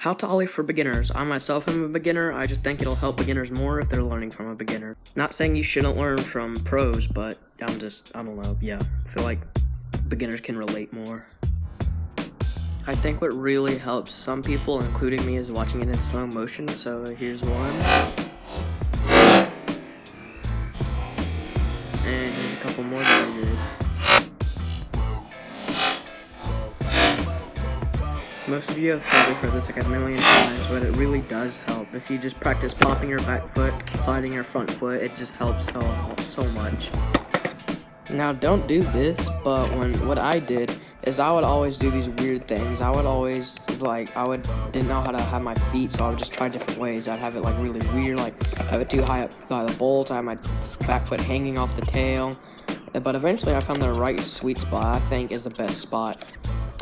How to ollie for beginners. I myself am a beginner. I just think it'll help beginners more if they're learning from a beginner. Not saying you shouldn't learn from pros, but I don't know, yeah. I feel like beginners can relate more. I think what really helps some people, including me, is watching it in slow motion, so here's one. And here's a couple more that I did. Most of you have probably heard this like a million times, but it really does help. If you just practice popping your back foot, sliding your front foot, it just helps so much. Now don't do this, but what I did is I would always do these weird things. I would always didn't know how to have my feet, so I would just try different ways. I'd have it like really weird, like have it too high up by the bolt. I have my back foot hanging off the tail. But eventually I found the right sweet spot, I think is the best spot,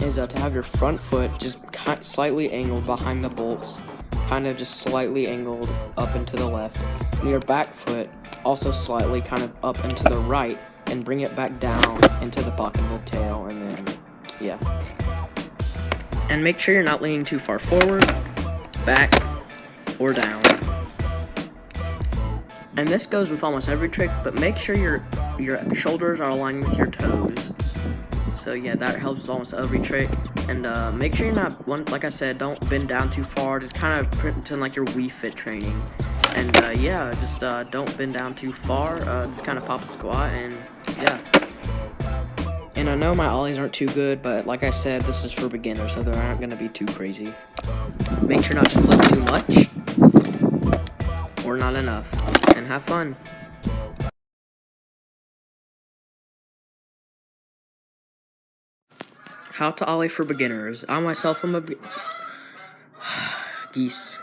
is to have your front foot just slightly angled behind the bolts, kind of just slightly angled up and to the left, and your back foot also slightly kind of up and to the right, and bring it back down into the pocket of the tail, and then, yeah. And make sure you're not leaning too far forward, back, or down. And this goes with almost every trick, but make sure your shoulders are aligned with your toes. So yeah, that helps with almost every trick. And make sure you're not, like I said, don't bend down too far. Just kind of pretend like you're Wii Fit training. And yeah, just don't bend down too far. Just kind of pop a squat, and yeah. And I know my ollies aren't too good, but like I said, this is for beginners, so they aren't going to be too crazy. Make sure not to flip too much, or not enough, and have fun. How to ollie for beginners. I myself am a geese.